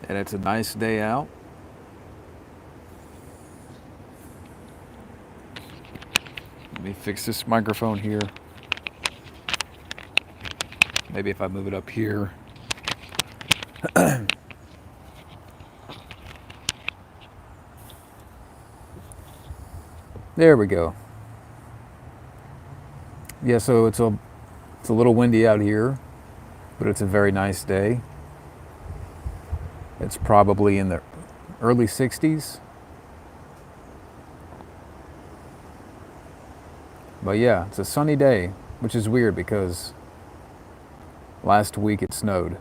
and it's a nice day out. Let me fix this microphone here. Maybe if I move it up here. There we go. Yeah, so it's a little windy out here, but it's a very nice day. It's probably in the early 60s. But yeah, it's a sunny day, which is weird because last week it snowed.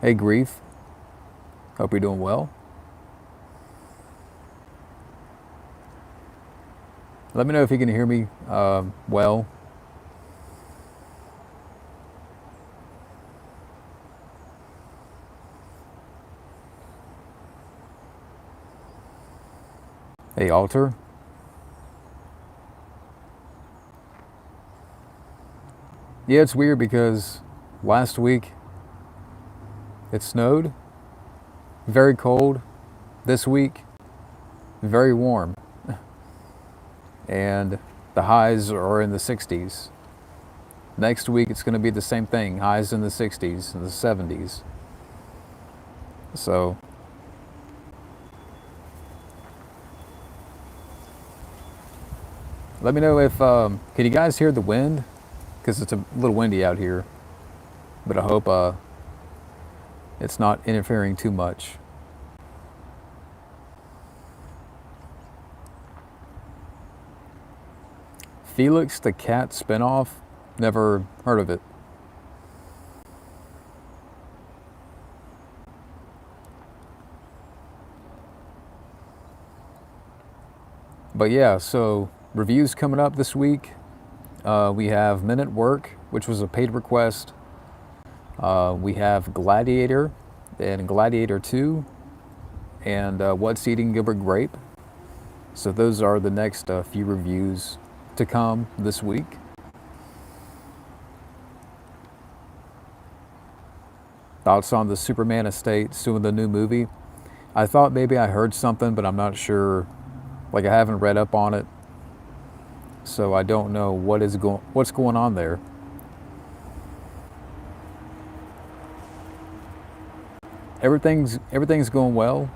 Hey, Grief. Hope you're doing well. Let me know if you can hear me well. Hey, Alter. Yeah, it's weird because last week it snowed, very cold. This week, very warm. And the highs are in the 60s. Next week it's going to be the same thing, highs in the 60s and the 70s. So, let me know if, can you guys hear the wind? Because it's a little windy out here. But I hope it's not interfering too much. Felix the Cat spinoff? Never heard of it. But yeah, so reviews coming up this week. We have Men at Work, which was a paid request. We have Gladiator and Gladiator 2 and What's Eating Gilbert Grape. So those are the next few reviews to come this week. Thoughts on the Superman estate suing the new movie? I thought maybe I heard something, but I'm not sure. Like, I haven't read up on it, so I don't know what's going on there. Everything's going well.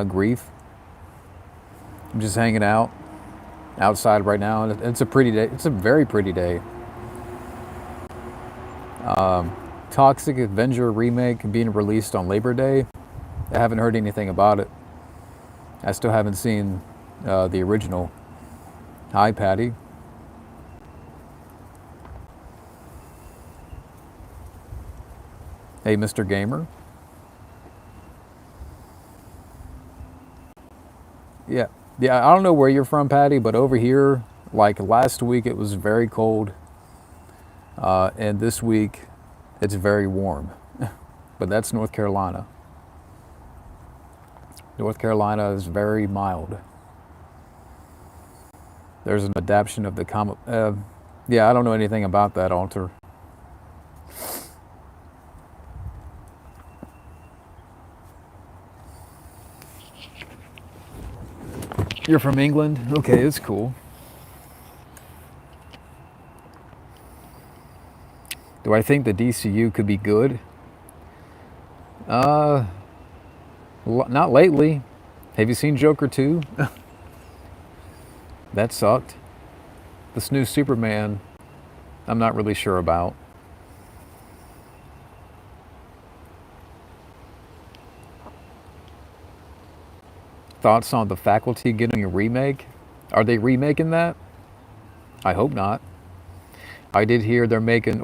Grief. I'm just hanging out outside right now, and it's a pretty day. It's a very pretty day. Toxic Avenger remake being released on Labor Day. I haven't heard anything about it. I still haven't seen the original. Hi, Patty. Hey, Mr. Gamer. Yeah, yeah. I don't know where you're from, Patty, but over here, like last week, it was very cold, and this week, it's very warm. But that's North Carolina. North Carolina is very mild. There's an adaptation of the comic. Yeah, I don't know anything about that, Alter. You're from England? Okay, it's cool. Do I think the DCU could be good? Uh, Not lately. Have you seen Joker 2? That sucked. This new Superman, I'm not really sure about. Thoughts on The Faculty getting a remake? Are they remaking that? I hope not. I did hear they're making,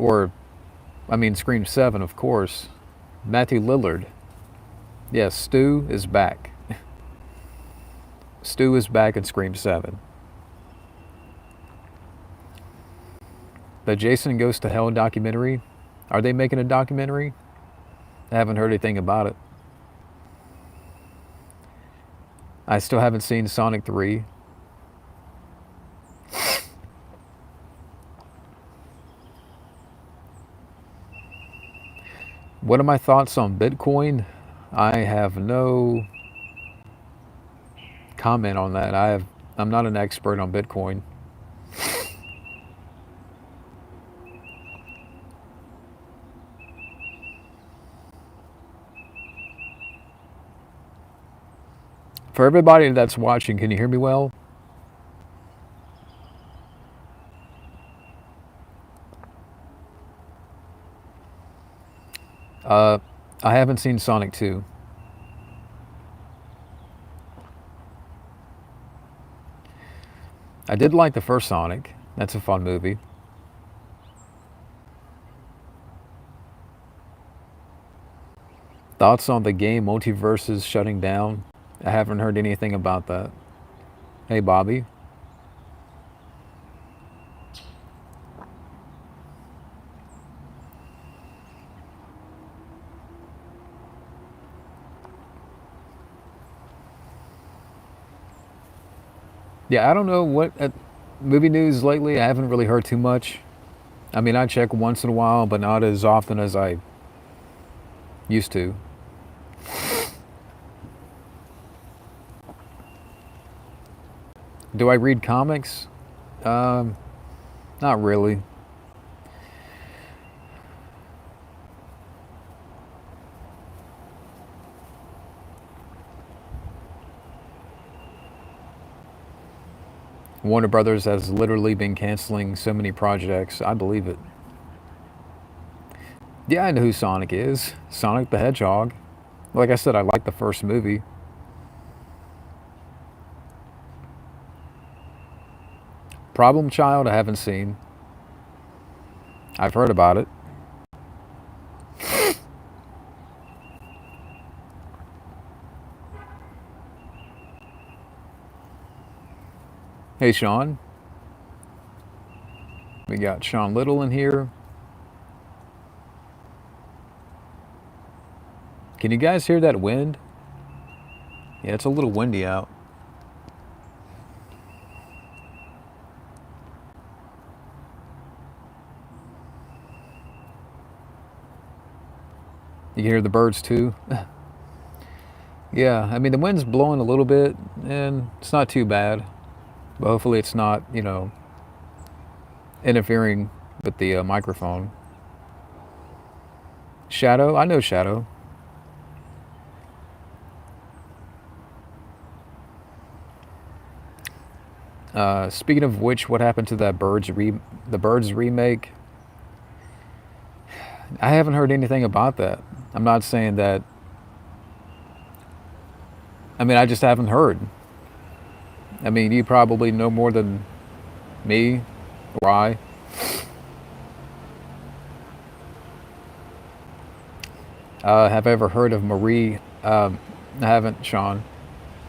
Scream 7, of course. Matthew Lillard. Yes, Stu is back. Stu is back in Scream 7. The Jason Goes to Hell documentary. Are they making a documentary? I haven't heard anything about it. I still haven't seen Sonic 3. What are my thoughts on Bitcoin? I have no comment on that. I'm not an expert on Bitcoin. For everybody that's watching, can you hear me well? Uh, I haven't seen Sonic 2. I did like the first Sonic. That's a fun movie. Thoughts on the game Multiverses shutting down? I haven't heard anything about that. Hey, Bobby. Yeah, I don't know what movie news lately. I haven't really heard too much. I mean, I check once in a while, but not as often as I used to. Do I read comics? Um, Not really. Warner Brothers has literally been canceling so many projects. I believe it. Yeah, I know who Sonic is. Sonic the Hedgehog. Like I said, I like the first movie. Problem Child, I haven't seen. I've heard about it. Hey, Sean. We got Sean Little in here. Can you guys hear that wind? Yeah, it's a little windy out. You can hear the birds too. Yeah, I mean, the wind's blowing a little bit, and it's not too bad. But hopefully, it's not, interfering with the microphone. Shadow? I know Shadow. Speaking of which, what happened to that the Birds remake? I haven't heard anything about that. I'm not saying that. I mean, I just haven't heard. I mean, you probably know more than me or I. Have I ever heard of Marie? I haven't, Sean.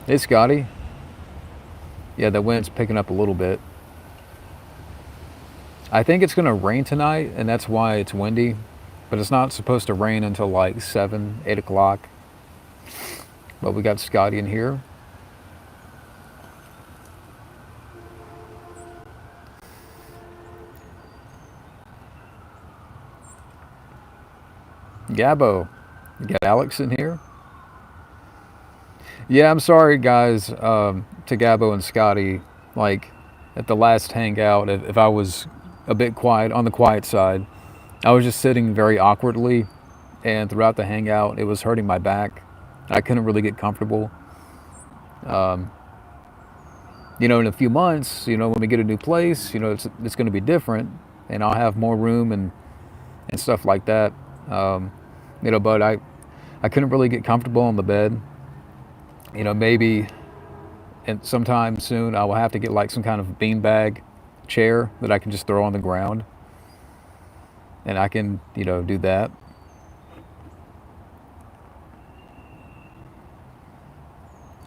Hey, Scotty. Yeah, the wind's picking up a little bit. I think it's going to rain tonight, and that's why it's windy. But it's not supposed to rain until like 7, 8 o'clock. But we got Scotty in here. Gabbo. You got Alex in here. Yeah, I'm sorry, guys, to Gabbo and Scotty. Like, at the last hangout, if I was a bit quiet, on the quiet side, I was just sitting very awkwardly, and throughout the hangout, it was hurting my back. I couldn't really get comfortable. Um, in a few months, when we get a new place, it's going to be different, and I'll have more room and stuff like that. Um, but I couldn't really get comfortable on the bed. Maybe and sometime soon I will have to get like some kind of beanbag chair that I can just throw on the ground, and I can, do that.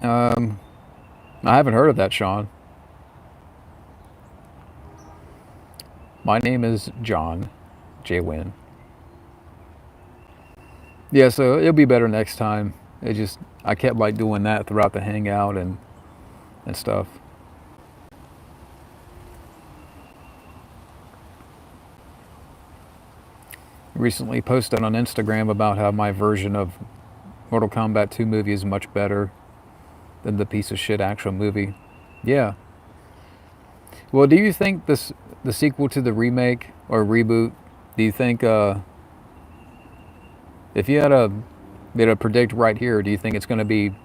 Um, I haven't heard of that, Sean. My name is John J. Wynn. Yeah, so it'll be better next time. I kept like doing that throughout the hangout and stuff. recently posted on Instagram about how my version of Mortal Kombat 2 movie is much better than the piece of shit actual movie. Yeah. Well, do you think the sequel to the remake or reboot? Do you think if you had to predict right here, do you think it's going to be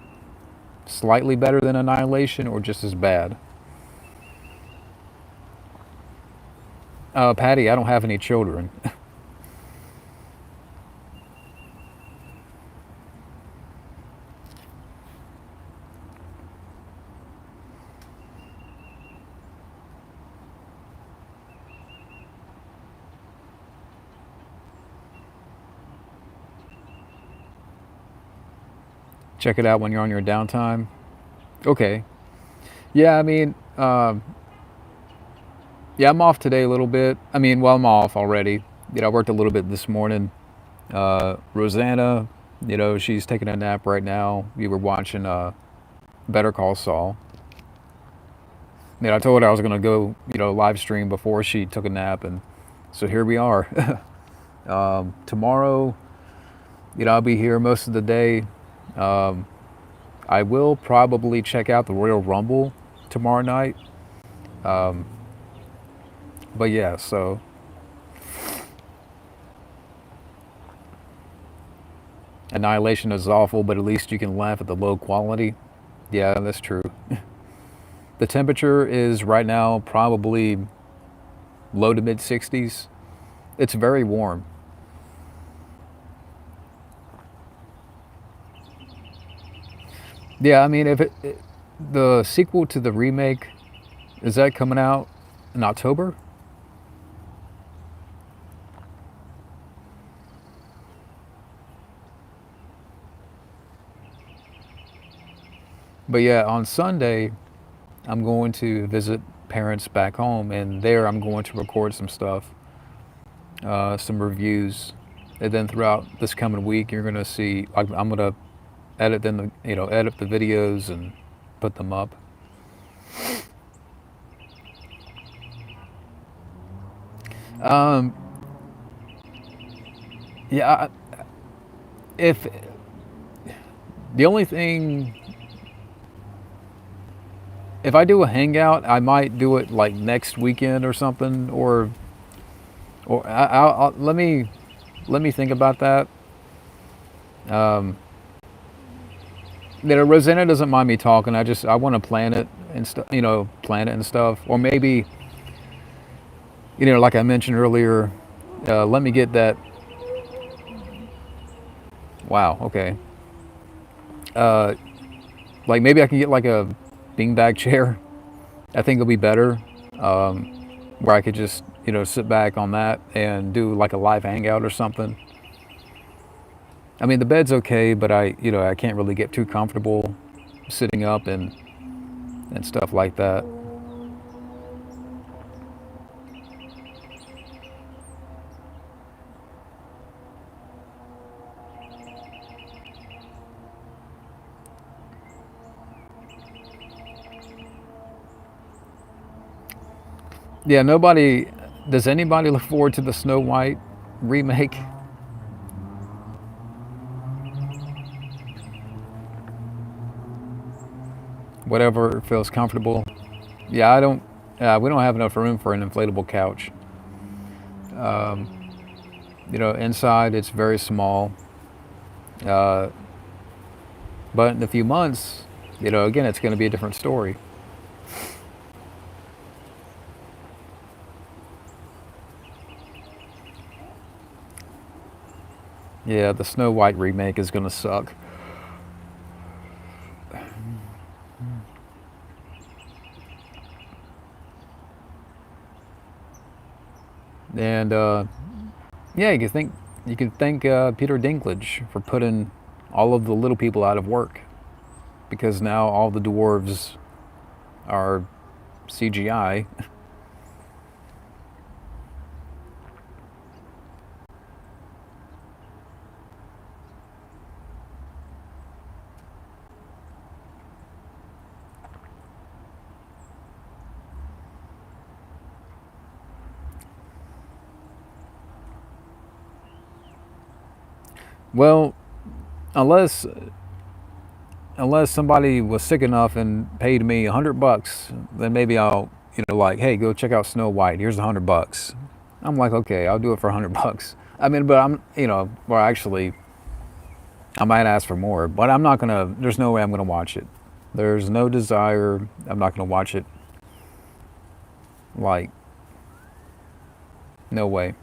slightly better than Annihilation or just as bad? Patty, I don't have any children. Check it out when you're on your downtime. Okay. Yeah, I mean, yeah, I'm off today a little bit. I mean, well, I'm off already. I worked a little bit this morning. Rosanna, she's taking a nap right now. We were watching Better Call Saul. I told her I was going to go, live stream before she took a nap, and so here we are. Tomorrow, I'll be here most of the day. Um, I will probably check out the Royal Rumble tomorrow night. Um, but yeah, so Annihilation is awful, but at least you can laugh at the low quality. Yeah, that's true. The temperature is right now probably low to mid 60s. It's very warm. Yeah, I mean, the sequel to the remake, is that coming out in October? But yeah, on Sunday, I'm going to visit parents back home, and there I'm going to record some stuff, some reviews, and then throughout this coming week, you're gonna see. I'm gonna edit them, edit the videos and put them up. Um, yeah, if the only thing, if I do a hangout, I might do it like next weekend or something, or let me think about that. Um, Rosanna doesn't mind me talking. I want to plan it and stuff, plan it and stuff, or maybe, like I mentioned earlier, let me get that. Wow. Okay. Uh, like maybe I can get like a beanbag chair. I think it'll be better, um, where I could just sit back on that and do like a live hangout or something. I mean the bed's okay, but I can't really get too comfortable sitting up and stuff like that. Yeah, nobody. Does anybody look forward to the Snow White remake? Whatever feels comfortable. Yeah, I don't. We don't have enough room for an inflatable couch. Um, inside it's very small. Uh, but in a few months, again, it's going to be a different story. Yeah, the Snow White remake is going to suck. And yeah, you can thank Peter Dinklage for putting all of the little people out of work because now all the dwarves are CGI. Well, unless unless somebody was sick enough and paid me $100, then maybe I'll, like, hey, go check out Snow White. Here's $100. I'm like, okay, I'll do it for $100. I mean, but well, actually, I might ask for more, but I'm not gonna. There's no way I'm gonna watch it. There's no desire. I'm not gonna watch it. Like, no way.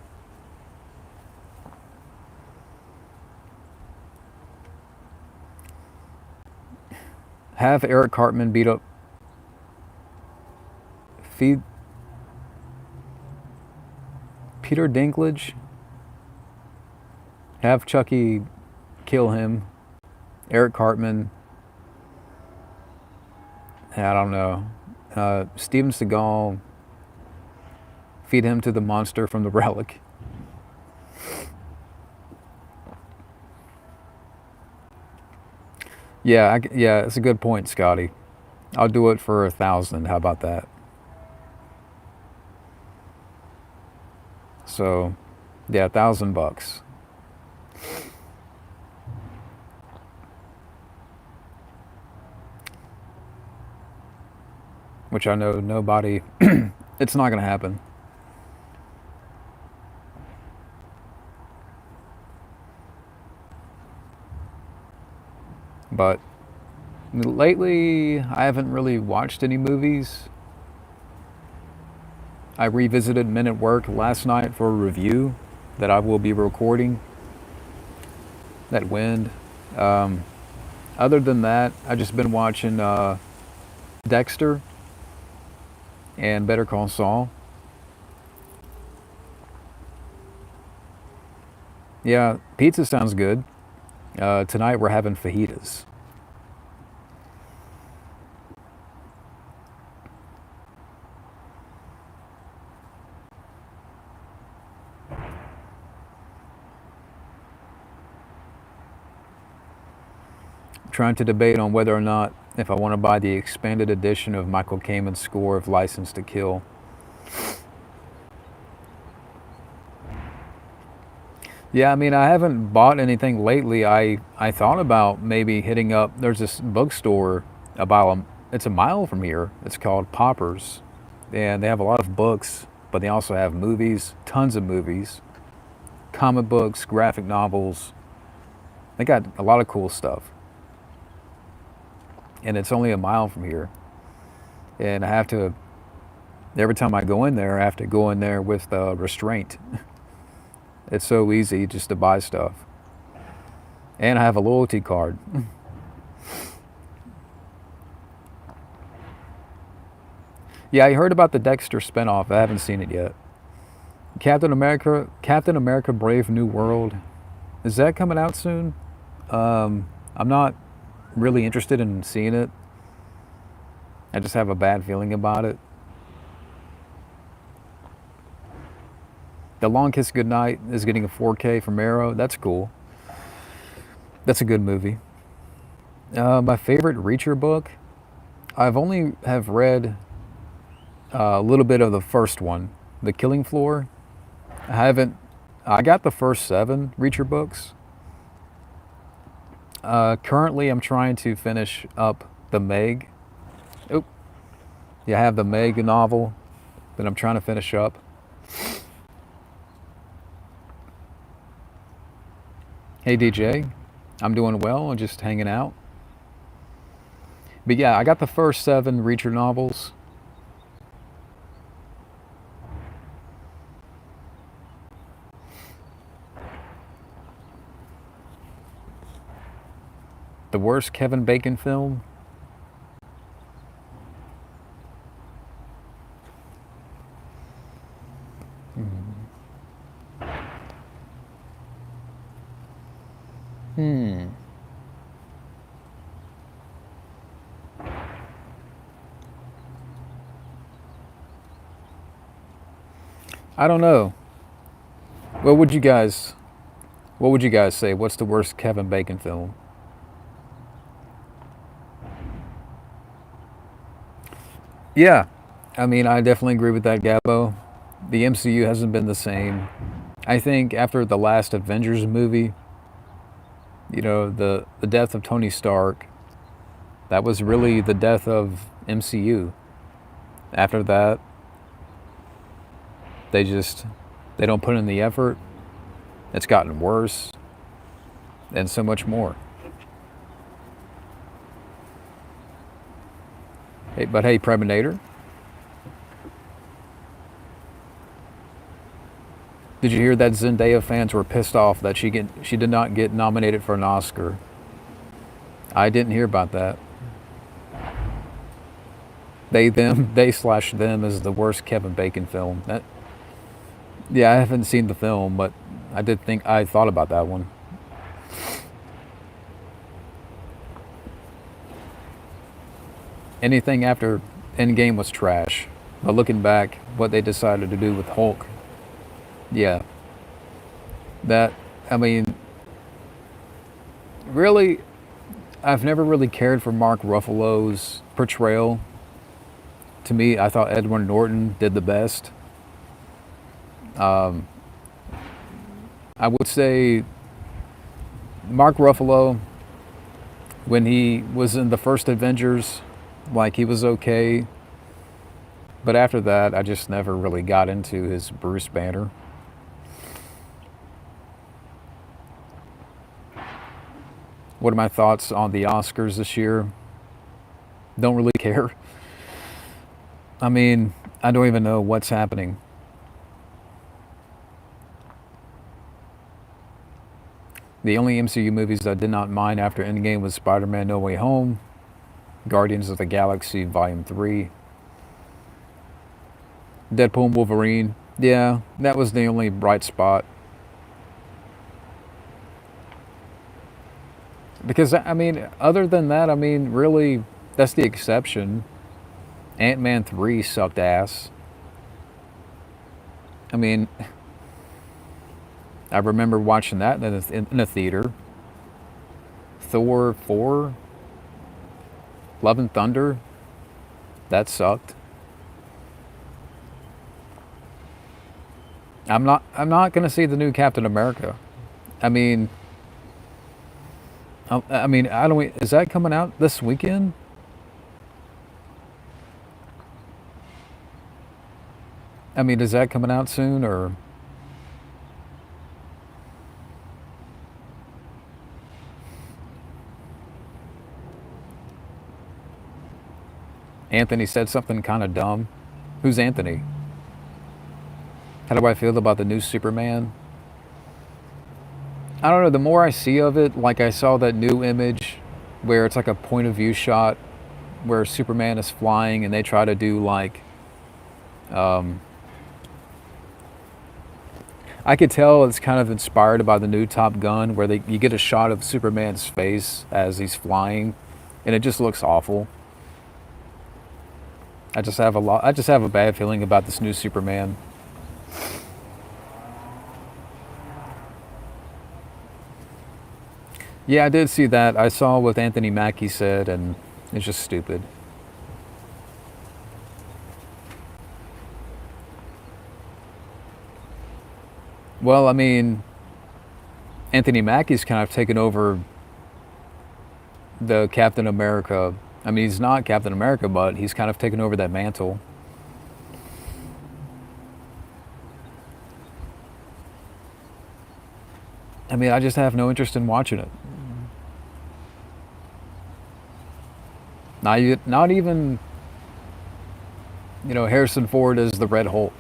Have Eric Cartman beat up, feed Peter Dinklage. Have Chucky kill him. Eric Cartman. I don't know. Steven Seagal. Feed him to the monster from the relic. Yeah, yeah, it's a good point, Scotty. I'll do it for 1,000. How about that? So, yeah, $1,000. Which I know nobody. It's not gonna happen. But lately, I haven't really watched any movies. I revisited Men at Work last night for a review that I will be recording. That wind. Um, Other than that, I've just been watching Dexter and Better Call Saul. Yeah, pizza sounds good. Tonight we're having fajitas. Trying to debate on whether or not if I want to buy the expanded edition of Michael Kamen's score of License to Kill. Yeah, I mean, I haven't bought anything lately. I thought about maybe hitting up. There's this bookstore about it's a mile from here. It's called Poppers, and they have a lot of books, but they also have movies, tons of movies, comic books, graphic novels. They got a lot of cool stuff, and it's only a mile from here. And I have to every time I go in there, I have to go in there with restraint. It's so easy just to buy stuff, and I have a loyalty card. Yeah, I heard about the Dexter spinoff. I haven't seen it yet. Captain America: Brave New World. Is that coming out soon? I'm not really interested in seeing it. I just have a bad feeling about it. The Long Kiss Goodnight is getting a 4K from Arrow. That's cool. That's a good movie. My favorite Reacher book. I've only have read a little bit of the first one, The Killing Floor. I haven't. I got the first 7 Reacher books. Currently, I'm trying to finish up the Meg. Oh, yeah, I have the Meg novel that I'm trying to finish up. Hey DJ, I'm doing well. I'm just hanging out. But yeah, I got the first 7 Reacher novels. The worst Kevin Bacon film? Hmm. I don't know. What would you guys What would you guys say? What's the worst Kevin Bacon film? Yeah. I mean, I definitely agree with that, Gabo. The MCU hasn't been the same. I think after the last Avengers movie, The death of Tony Stark, that was really the death of MCU. After that, they just they don't put in the effort. It's gotten worse, and so much more. Hey, but hey, Preminator, did you hear that Zendaya fans were pissed off that she did not get nominated for an Oscar? I didn't hear about that. They slash them is the worst Kevin Bacon film. Yeah, I haven't seen the film, but I thought about that one. Anything after Endgame was trash. But looking back, what they decided to do with Hulk, yeah, that I mean, really, I've never really cared for Mark Ruffalo's portrayal. To me, I thought Edward Norton did the best. Um, I would say Mark Ruffalo, when he was in the first Avengers, like he was okay. But after that, I just never really got into his Bruce Banner. What are my thoughts on the Oscars this year? Don't really care. I mean, I don't even know what's happening. The only MCU movies I did not mind after Endgame was Spider-Man No Way Home, Guardians of the Galaxy Volume 3, Deadpool and Wolverine. Yeah, that was the only bright spot. Because, I mean, other than that, I mean, really, that's the exception. Ant-Man 3 sucked ass. I mean, I remember watching that in a theater. Thor 4, Love and Thunder, that sucked. I'm not going to see the new Captain America. I mean, I don't. Is that coming out this weekend? I mean, is that coming out soon or? Anthony said something kind of dumb. Who's Anthony? How do I feel about the new Superman? I don't know. The more I see of it, like I saw that new image where it's like a point of view shot where Superman is flying and they try to do like um, I could tell it's kind of inspired by the new Top Gun, where you get a shot of Superman's face as he's flying, and it just looks awful. I just have a bad feeling about this new Superman. Yeah, I did see that. I saw what Anthony Mackie said, and it's just stupid. Well, I mean, Anthony Mackie's kind of taken over the Captain America. I mean, he's not Captain America, but he's kind of taken over that mantle. I mean, I just have no interest in watching it. Not even, Harrison Ford as the Red Hulk.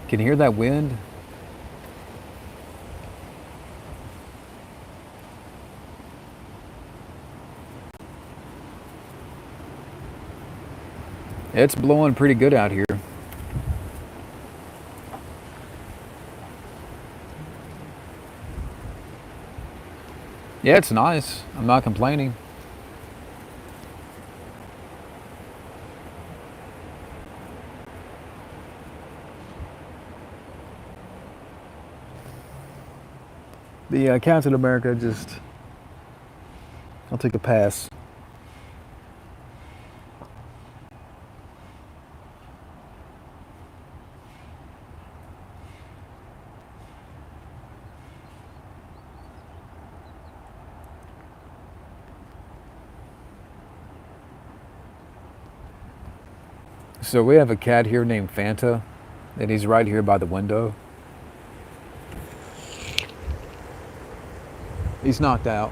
Can you hear that wind? It's blowing pretty good out here. Yeah, it's nice. I'm not complaining. The Captain America just, I'll take a pass. So we have a cat here named Fanta, and he's right here by the window. He's knocked out.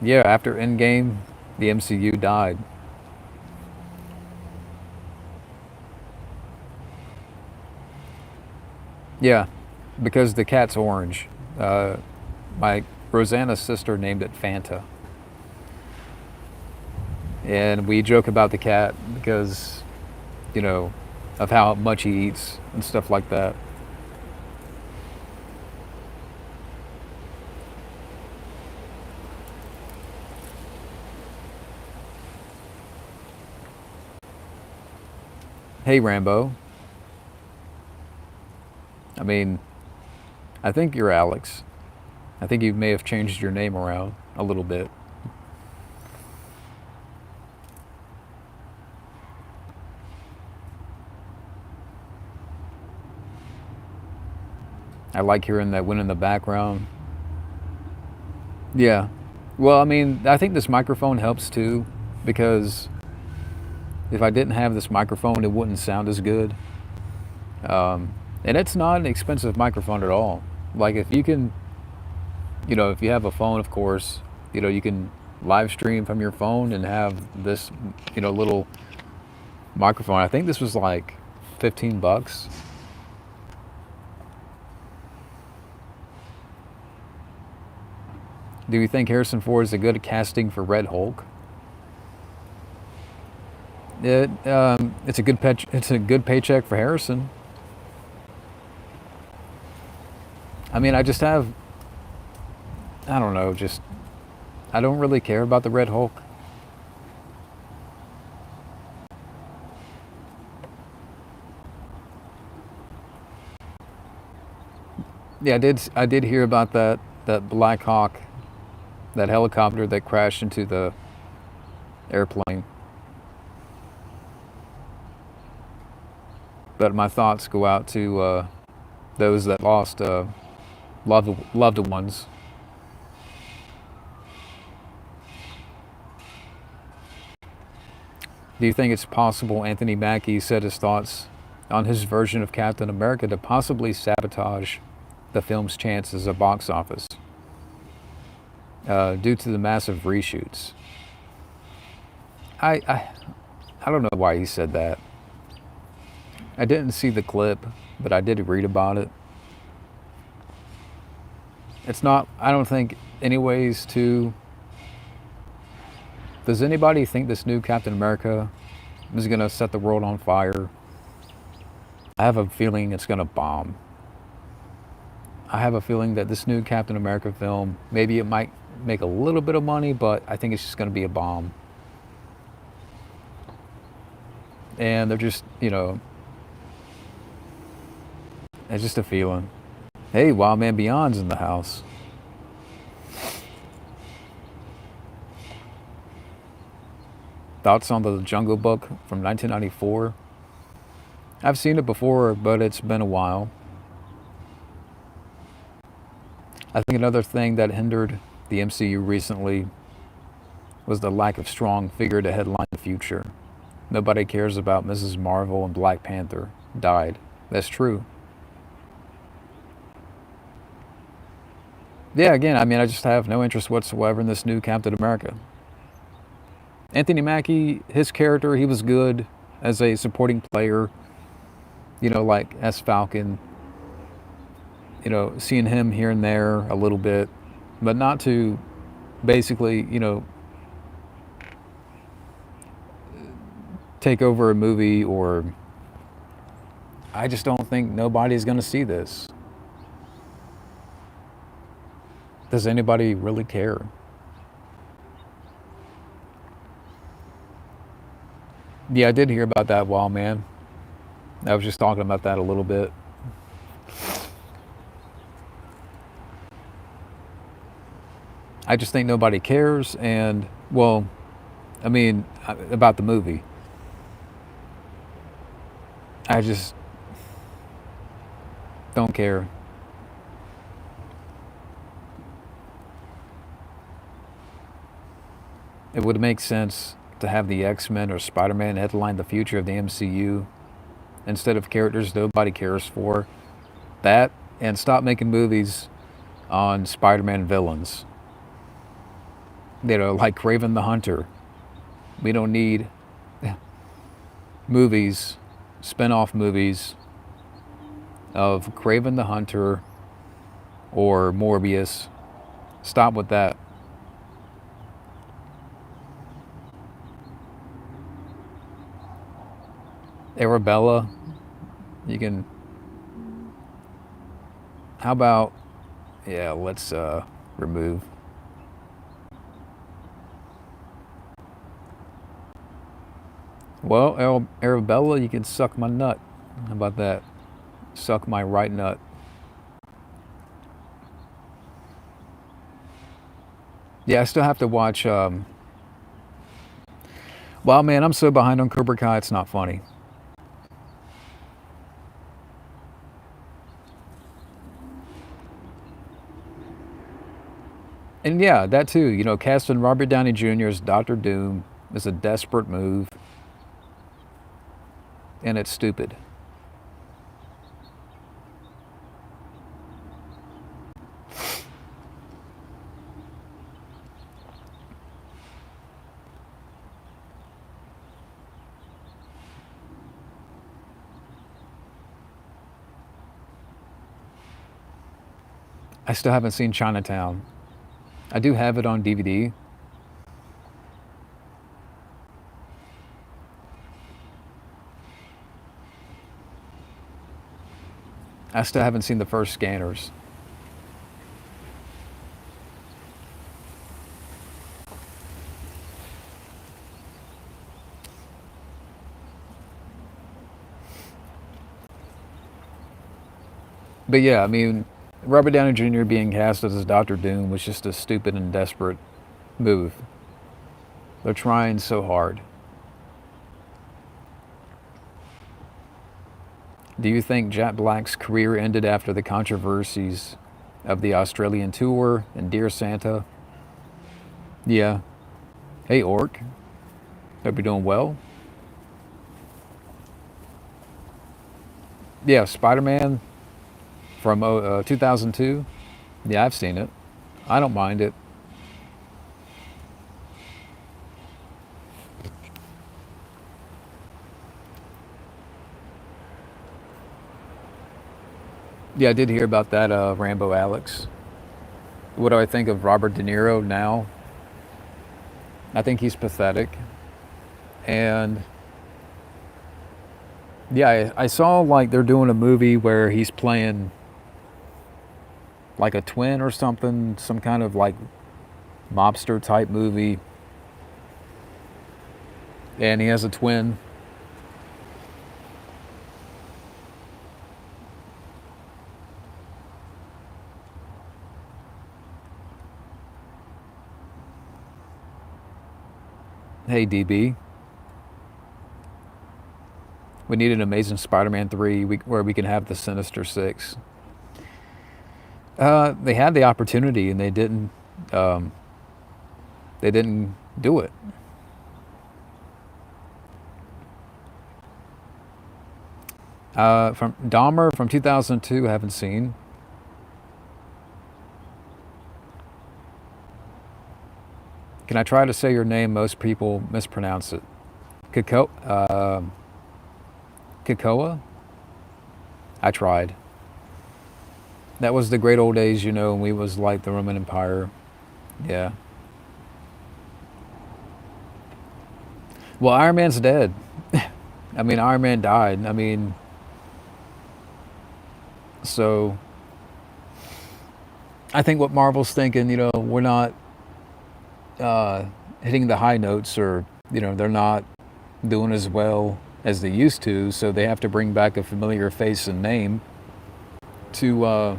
Yeah, after Endgame, the MCU died. Yeah, because the cat's orange. Uh, my Rosanna's sister named it Fanta, and we joke about the cat because, you know, of how much he eats and stuff like that. Hey, Rambo. I mean, I think you're Alex. I think you may have changed your name around a little bit. I like hearing that wind in the background. Yeah. Well, I mean, I think this microphone helps too because if I didn't have this microphone, it wouldn't sound as good. And it's not an expensive microphone at all. Like, if you can, if you have a phone, of course, you can live stream from your phone and have this, little microphone. I think this was like 15 bucks. Do you think Harrison Ford is a good casting for Red Hulk? It's a good paycheck for Harrison. I mean, I don't know, just I don't really care about the Red Hulk. Yeah, I did hear about that Black Hawk, that helicopter that crashed into the airplane. But my thoughts go out to those that lost loved ones. Do you think it's possible Anthony Mackie said his thoughts on his version of Captain America to possibly sabotage the film's chances at box office due to the massive reshoots? I, I I don't know why he said that. I didn't see the clip, but I did read about it. It's not. I don't think, anyways. Does anybody think this new Captain America is gonna set the world on fire? I have a feeling it's gonna bomb. I have a feeling that this new Captain America film, maybe it might make a little bit of money, but I think it's just gonna be a bomb. And they're just, it's just a feeling. Hey, Wild Man Beyond's in the house. Thoughts on the Jungle Book from 1994? I've seen it before, but it's been a while. I think another thing that hindered the MCU recently was the lack of strong figure to headline the future. Nobody cares about Mrs. Marvel and Black Panther died. That's true. Yeah, again, I mean, I just have no interest whatsoever in this new Captain America. Anthony Mackie, his character, he was good as a supporting player, like as Falcon, seeing him here and there a little bit, but not to basically, take over a movie, or I just don't think nobody's going to see this. Does anybody really care? Yeah, I did hear about that Wild Man. I was just talking about that a little bit. I just think nobody cares, and, well, I mean, about the movie. I just don't care. it would make sense to have the X-Men or Spider-Man headline the future of the MCU instead of characters nobody cares for. That, and stop making movies on Spider-Man villains. Like Kraven the Hunter. We don't need movies, spin-off movies of Kraven the Hunter or Morbius. Stop with that. Arabella, you can. How about, yeah, let's remove. Well, Arabella, you can suck my nut. How about that? Suck my right nut. Yeah, I still have to watch. Well, man, I'm so behind on Cobra Kai, it's not funny. And yeah, that too. Casting Robert Downey Jr. as Doctor Doom is a desperate move, and it's stupid. I still haven't seen Chinatown. I do have it on DVD. I still haven't seen the first Scanners. But yeah, I mean, Robert Downey Jr. being cast as Doctor Doom was just a stupid and desperate move. They're trying so hard. Do you think Jack Black's career ended after the controversies of the Australian tour and Dear Santa? Yeah. Hey, Orc. Hope you're doing well. Yeah, Spider-Man from 2002. Yeah, I've seen it. I don't mind it. Yeah, I did hear about that, Rambo Alex. What do I think of Robert De Niro now? I think he's pathetic. And yeah, I saw like they're doing a movie where he's playing like a twin or something, some kind of like mobster type movie. And he has a twin. Hey, DB. We need an Amazing Spider-Man 3 where we can have the Sinister Six. They had the opportunity and they didn't. They didn't do it. From Dahmer from 2002, I haven't seen. Can I try to say your name? Most people mispronounce it. Kikoa? I tried. That was the great old days, when we was like the Roman Empire. Yeah. Well, Iron Man's dead. I mean, Iron Man died. I mean, so I think what Marvel's thinking, we're not hitting the high notes, or they're not doing as well as they used to, so they have to bring back a familiar face and name to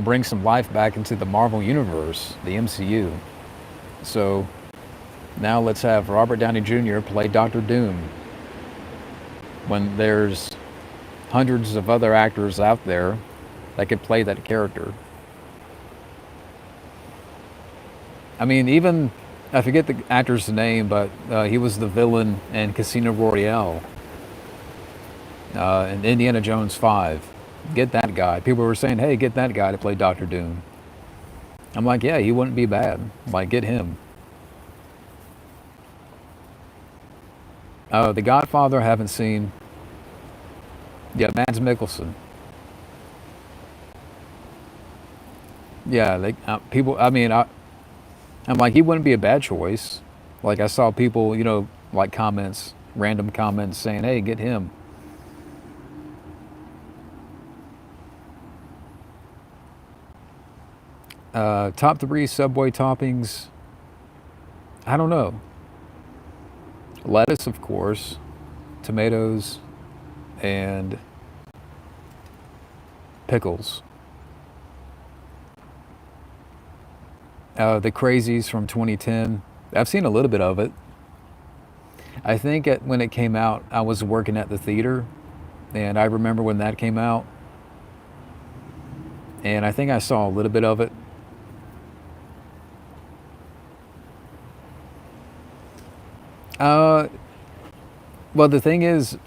bring some life back into the Marvel universe, the MCU. So now let's have Robert Downey Jr. play Doctor Doom when there's hundreds of other actors out there that could play that character. I mean, even I forget the actor's name, but he was the villain in Casino Royale in Indiana Jones 5. Get that guy. People were saying, "Hey, get that guy to play Doctor Doom." I'm like, "Yeah, he wouldn't be bad. Like, get him." The Godfather I haven't seen. Yeah, Mads Mikkelsen. Yeah, like people. I mean, I'm like, he wouldn't be a bad choice. Like I saw people, like comments, random comments saying, "Hey, get him." Top three Subway toppings. I don't know. Lettuce, of course, tomatoes, and pickles. The Crazies from 2010. I've seen a little bit of it. I think when it came out, I was working at the theater, and I remember when that came out, and I think I saw a little bit of it. Uh, well, the thing is,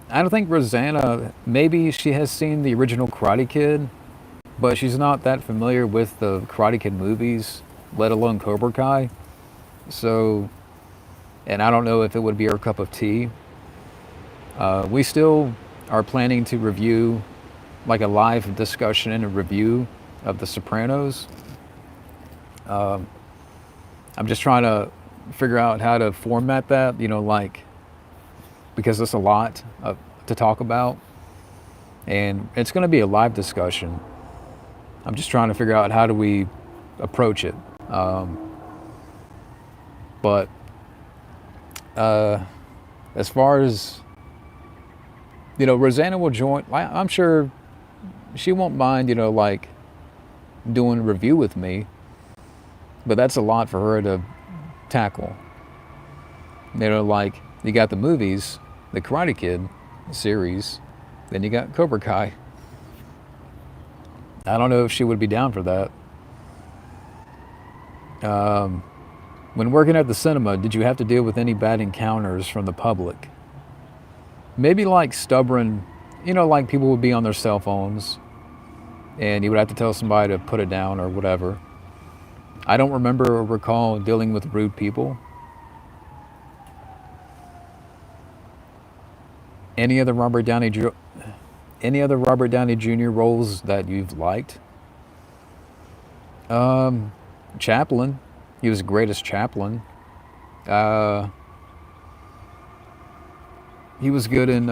I don't think Rosanna, maybe she has seen the original Karate Kid, but she's not that familiar with the Karate Kid movies, let alone Cobra Kai. So, and I don't know if it would be her cup of tea. We still are planning to review, like a live discussion and a review of The Sopranos. I'm just trying to figure out how to format that, like, because it's a lot to talk about. And it's going to be a live discussion. I'm just trying to figure out how do we approach it. But as far as, Rosanna will join, I'm sure she won't mind, like doing a review with me. But that's a lot for her to tackle. Like you got the movies, the Karate Kid series, then you got Cobra Kai. I don't know if she would be down for that. When working at the cinema, did you have to deal with any bad encounters from the public? Maybe like stubborn, like people would be on their cell phones and you would have to tell somebody to put it down or whatever. I don't remember or recall dealing with rude people. Any other Robert Downey Jr. roles that you've liked? Chaplin. He was great as Chaplin. He was good in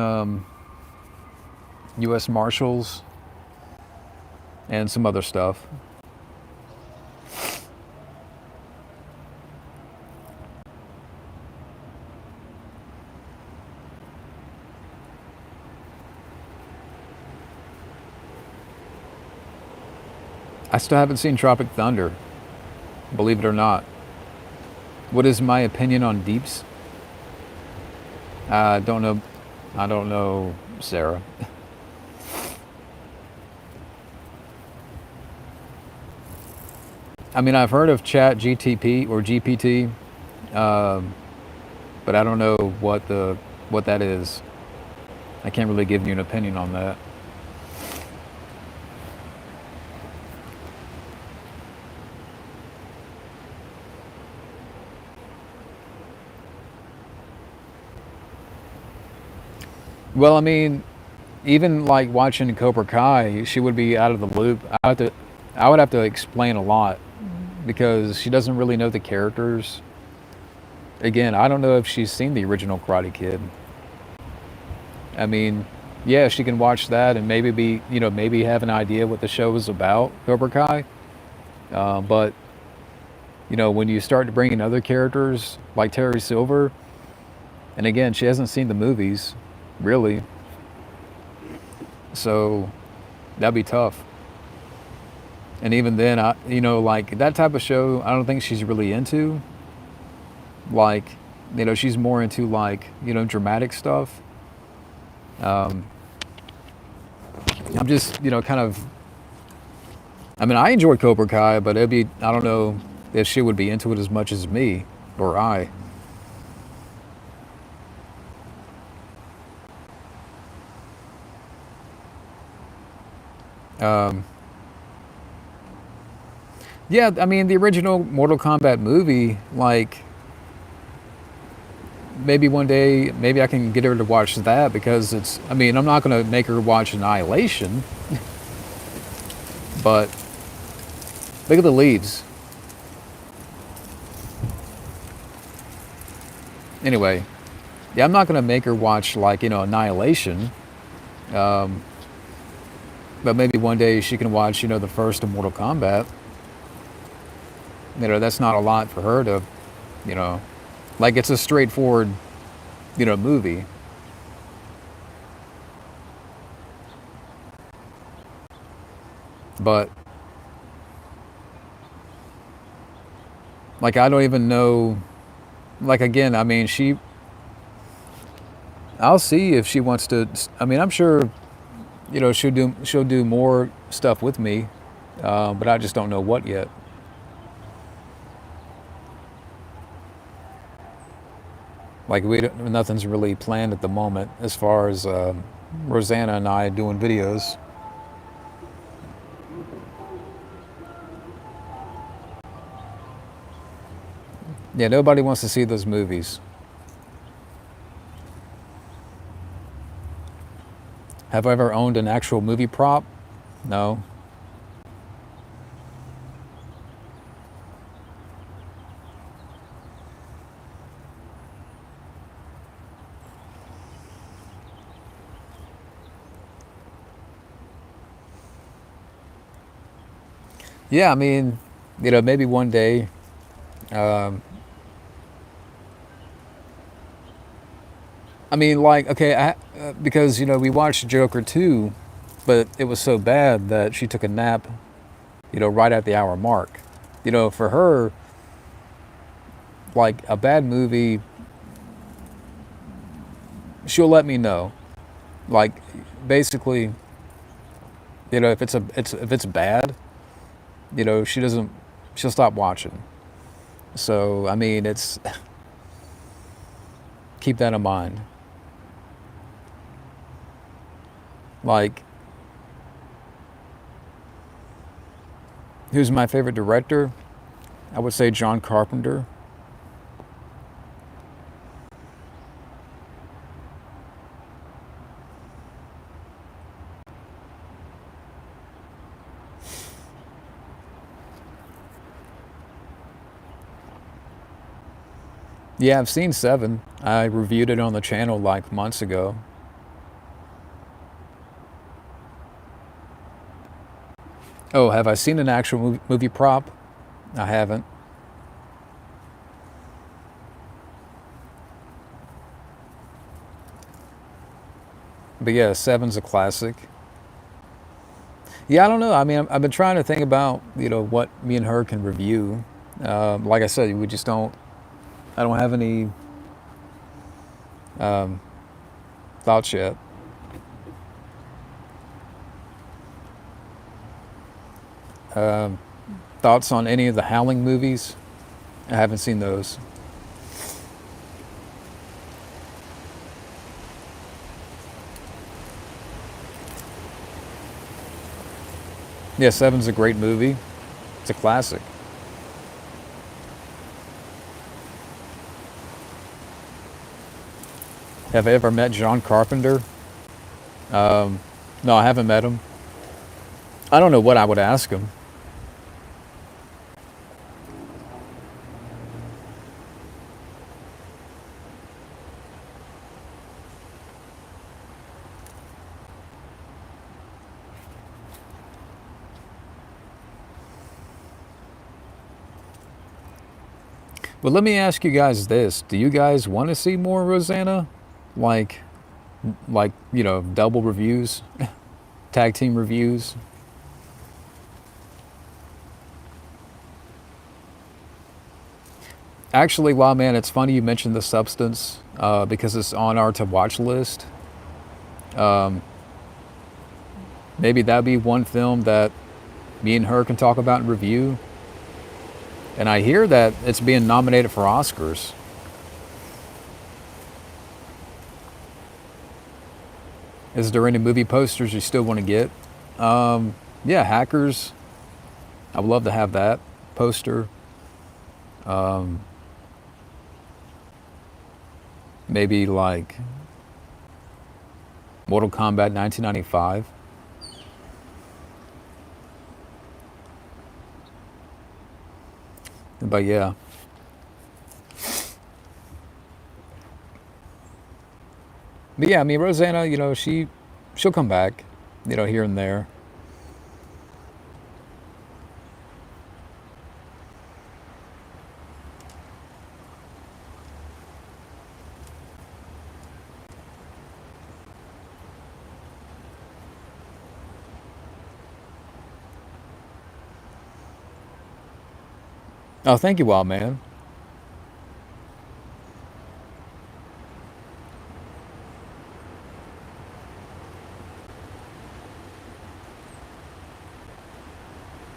U.S. Marshals and some other stuff. I still haven't seen Tropic Thunder, believe it or not. What is my opinion on Deeps? Don't know. I don't know, Sarah. I mean, I've heard of Chat GTP or GPT, but I don't know what that is. I can't really give you an opinion on that. Well, I mean, even like watching Cobra Kai, she would be out of the loop. I would have to explain a lot because she doesn't really know the characters. Again, I don't know if she's seen the original Karate Kid. I mean, yeah, she can watch that and maybe have an idea what the show is about, Cobra Kai. But when you start to bring in other characters like Terry Silver, and again, she hasn't seen the movies, really. So that'd be tough. And even then, like that type of show, I don't think she's really into. Like, she's more into like, dramatic stuff. I'm just, kind of. I mean, I enjoyed Cobra Kai, but I don't know, if she would be into it as much as me or I. Um, yeah, I mean, the original Mortal Kombat movie, like, maybe one day, maybe I can get her to watch that because it's, I mean, I'm not going to make her watch Annihilation, but look at the leaves. Anyway, yeah, I'm not going to make her watch, like, Annihilation, um, but maybe one day she can watch, the first of Mortal Kombat. That's not a lot for her to, you know, like, it's a straightforward, movie. But, like, I don't even know, like, again, I mean, I'll see if she wants to, I mean, I'm sure, she'll do more stuff with me, but I just don't know what yet. Like, nothing's really planned at the moment as far as Rosanna and I doing videos. Yeah, nobody wants to see those movies. Have I ever owned an actual movie prop? No. Yeah, I mean, maybe one day. Um, I mean, like, okay, because we watched Joker 2, but it was so bad that she took a nap, right at the hour mark. For her, like, a bad movie, she'll let me know. Like, basically, if it's bad, she doesn't, she'll stop watching. So, I mean, it's, keep that in mind. Like, who's my favorite director? I would say John Carpenter. Yeah, I've seen Seven. I reviewed it on the channel like months ago. Oh, have I seen an actual movie prop? I haven't. But yeah, Seven's a classic. Yeah, I don't know. I mean, I've been trying to think about, what me and her can review. Like I said, we just don't, I don't have any um, thoughts yet. Um, Thoughts on any of the Howling movies? I haven't seen those. Yeah, Seven's a great movie. It's a classic. Have I ever met John Carpenter? Um, no, I haven't met him. I don't know what I would ask him. But let me ask you guys this: do you guys want to see more Rosanna? Like, double reviews, tag team reviews. Actually, wow, man, it's funny you mentioned the substance because it's on our to watch list. Um, Maybe that'd be one film that me and her can talk about and review. And I hear that it's being nominated for Oscars. Is there any movie posters you still want to get? Yeah, Hackers. I would love to have that poster. Maybe like Mortal Kombat 1995. But yeah. But yeah, I mean Rosanna, she'll come back, here and there. Oh, thank you, Wild Man.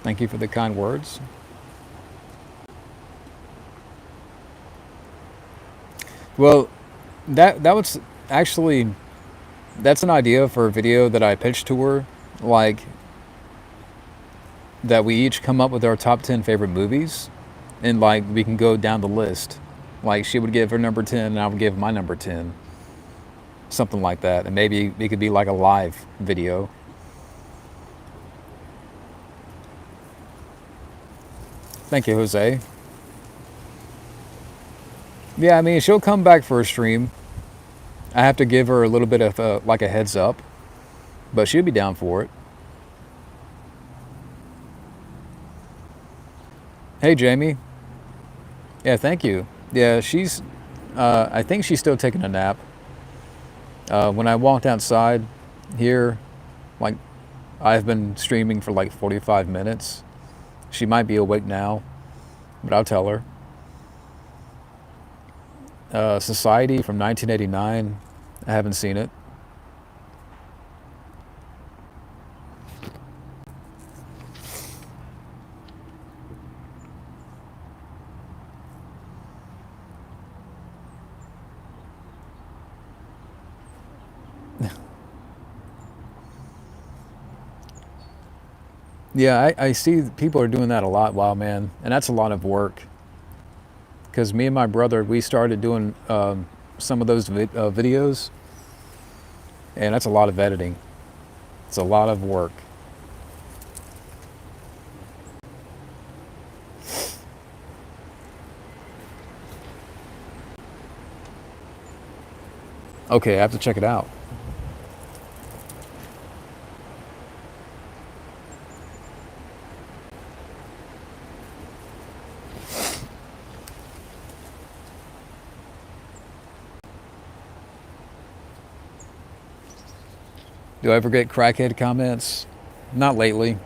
Thank you for the kind words. Well, that was actually that's an idea for a video that I pitched to her, like that we each come up with our top 10 favorite movies and like we can go down the list. Like she would give her number 10 and I would give my number 10. Something like that. And maybe it could be like a live video. Thank you, Jose. Yeah, I mean, she'll come back for a stream. I have to give her a little bit of like a heads up, but she'll be down for it. Hey, Jamie. Yeah, thank you. Yeah, I think she's still taking a nap. When I walked outside here, like, I've been streaming for like 45 minutes. She might be awake now, but I'll tell her. Society from 1989. I haven't seen it. Yeah, I see people are doing that a lot, wow, man. And that's a lot of work. Because me and my brother, we started doing some of those videos, and that's a lot of editing. It's a lot of work. Okay, I have to check it out. Do I ever get crackhead comments? Not lately.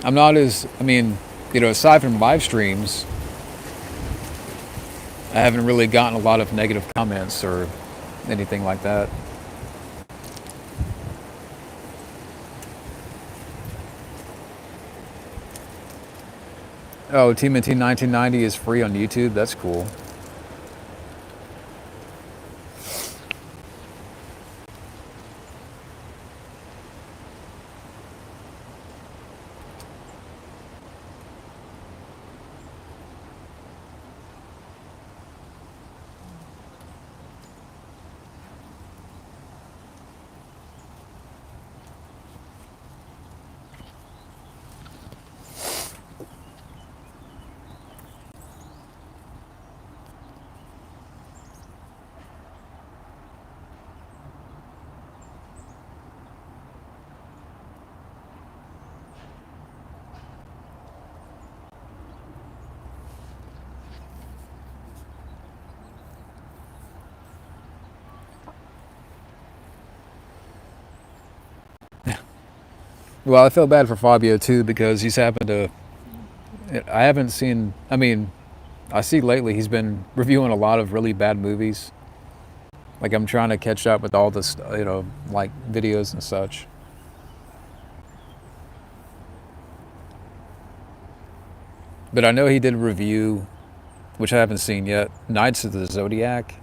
I'm not as, I mean, aside from live streams, I haven't really gotten a lot of negative comments or anything like that. Oh, TMNT 1990 is free on YouTube. That's cool. Well, I feel bad for Fabio too because he's happened to. I haven't seen. I mean, I see lately he's been reviewing a lot of really bad movies. Like I'm trying to catch up with all this, like videos and such. But I know he did a review, which I haven't seen yet. Knights of the Zodiac.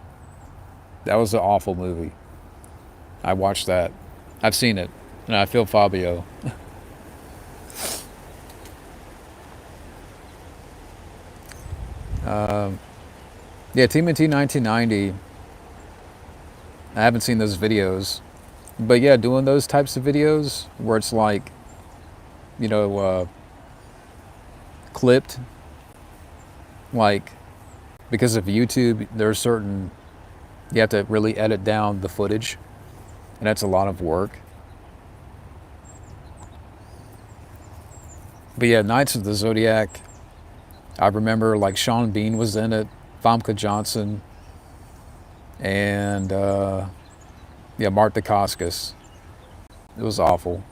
That was an awful movie. I watched that. I've seen it, and I feel Fabio. Yeah, TMNT 1990. I haven't seen those videos, but yeah, doing those types of videos where it's like, you know, clipped, like because of YouTube, there's certain you have to really edit down the footage, and that's a lot of work. But yeah, Knights of the Zodiac. I remember like Sean Bean was in it, Famke Johnson, and yeah, Mark Dacascos. It was awful.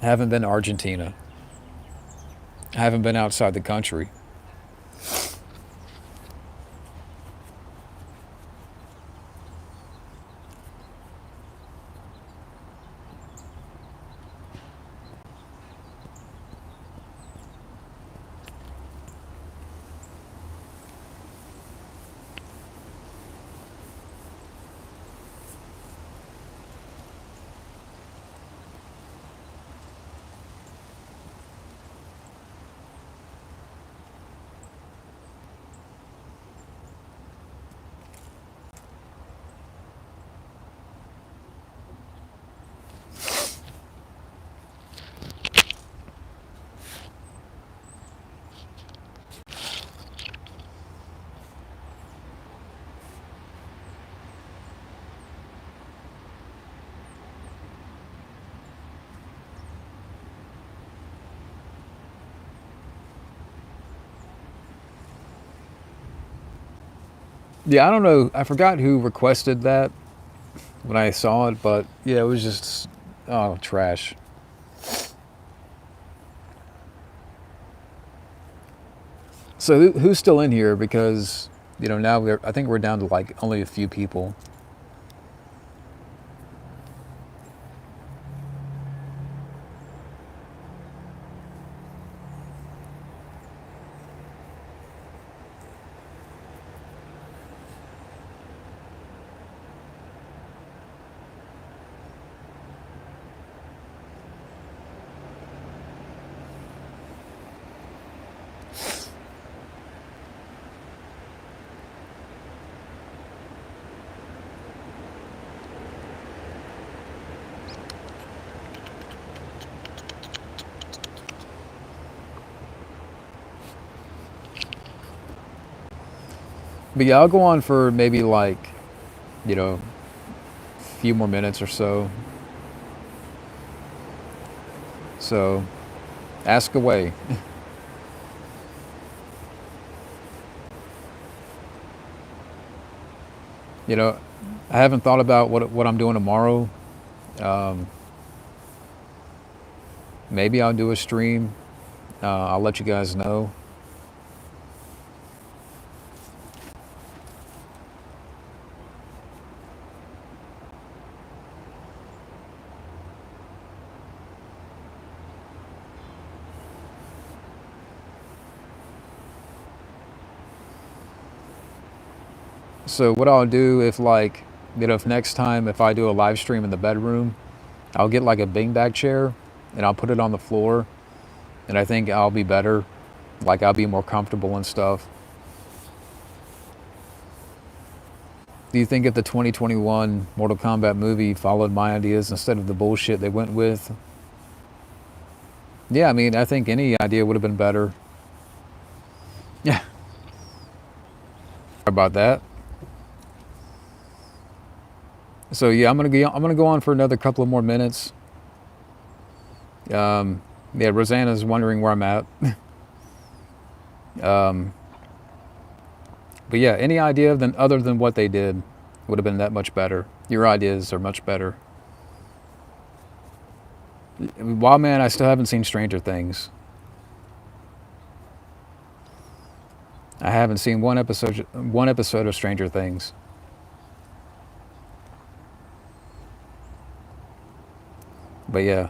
I haven't been to Argentina. I haven't been outside the country. Yeah, I don't know. I forgot who requested that when I saw it, but yeah, it was just oh trash. So who's still in here? Because now I think we're down to like only a few people. But yeah, I'll go on for maybe like a few more minutes or so. So ask away. you know, I haven't thought about what I'm doing tomorrow. Um, Maybe I'll do a stream. I'll let you guys know. So what I'll do if if next time if I do a live stream in the bedroom, I'll get like a beanbag chair and I'll put it on the floor, and I think I'll be better. Like I'll be more comfortable and stuff. Do you think if the 2021 Mortal Kombat movie followed my ideas instead of the bullshit they went with? Yeah, I mean, I think any idea would have been better. Yeah, about that. So yeah, I'm gonna go on for another couple of more minutes. Yeah, Rosanna's wondering where I'm at. um, but yeah, any idea than other than what they did would have been that much better. Your ideas are much better. Wow, man, I still haven't seen Stranger Things. I haven't seen one episode of Stranger Things. But yeah,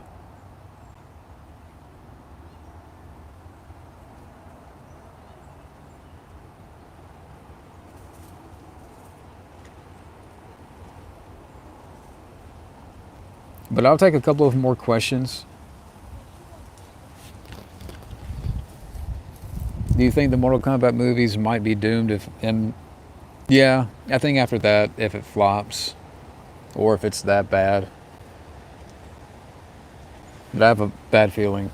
But I'll take a couple of more questions. Do you think the Mortal Kombat movies might be doomed if, and yeah, I think after that, if it flops or if it's that bad, but I have a bad feeling.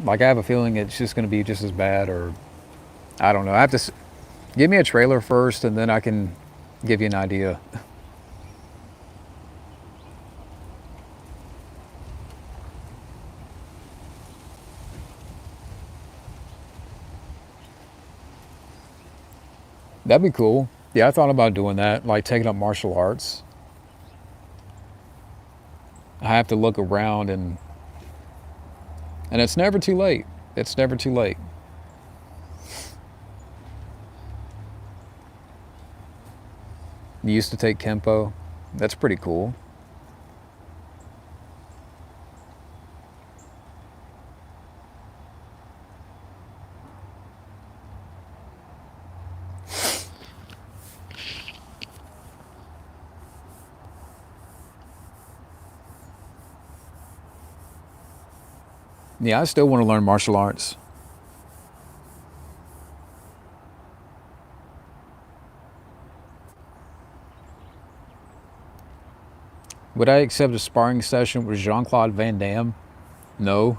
Like I have a feeling it's just going to be just as bad, or I don't know. I have to give me a trailer first, and then I can give you an idea. That'd be cool. Yeah, I thought about doing that, like taking up martial arts. I have to look around, and it's never too late. It's never too late. You used to take Kempo. That's pretty cool. Yeah, I still want to learn martial arts. Would I accept a sparring session with Jean Claude Van Damme? No.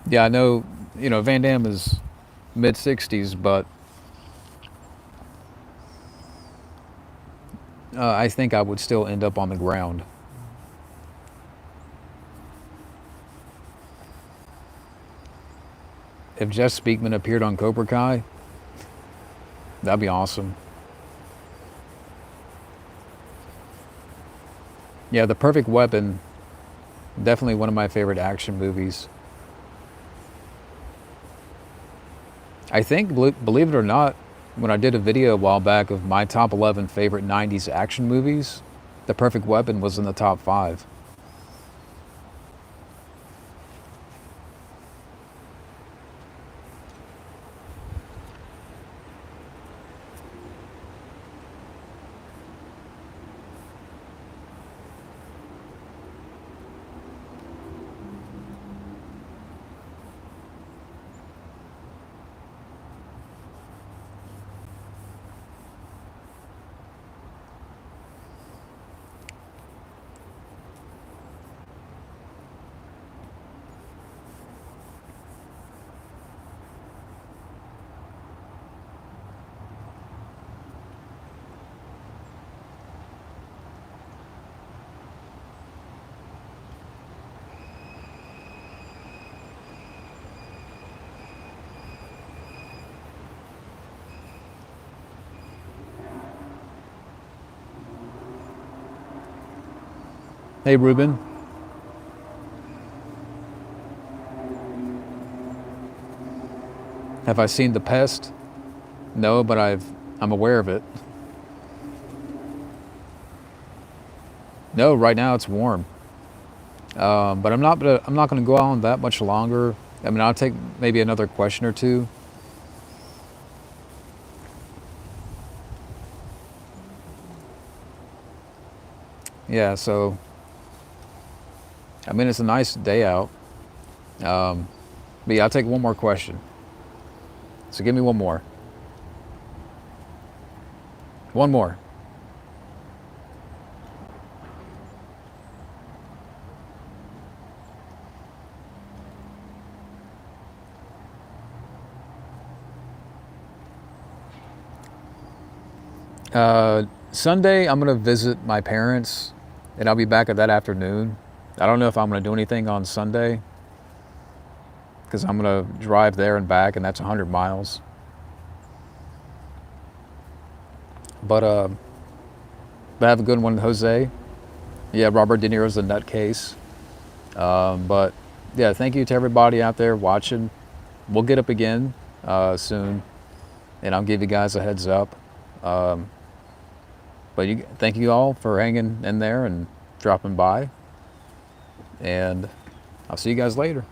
Yeah, I know. Van Damme is mid 60s, but I think I would still end up on the ground. If Jess Speakman appeared on Cobra Kai, that'd be awesome. Yeah, The Perfect Weapon, definitely one of my favorite action movies. I think, believe it or not, when I did a video a while back of my top 11 favorite 90s action movies, The Perfect Weapon was in the top 5. Hey, Ruben, have I seen The Pest? No, but I'm aware of it. No, right now it's warm. But I'm not going to go on that much longer. I mean, I'll take maybe another question or two. Yeah, so I mean, it's a nice day out. But yeah, I'll take one more question. So give me one more. One more. Sunday, I'm going to visit my parents, and I'll be back at that afternoon. I don't know if I'm going to do anything on Sunday because I'm going to drive there and back, and that's 100 miles. But have a good one, Jose. Yeah, Robert De Niro's a nutcase. But yeah, thank you to everybody out there watching. We'll get up again soon, and I'll give you guys a heads up. But thank you all for hanging in there and dropping by. And I'll see you guys later.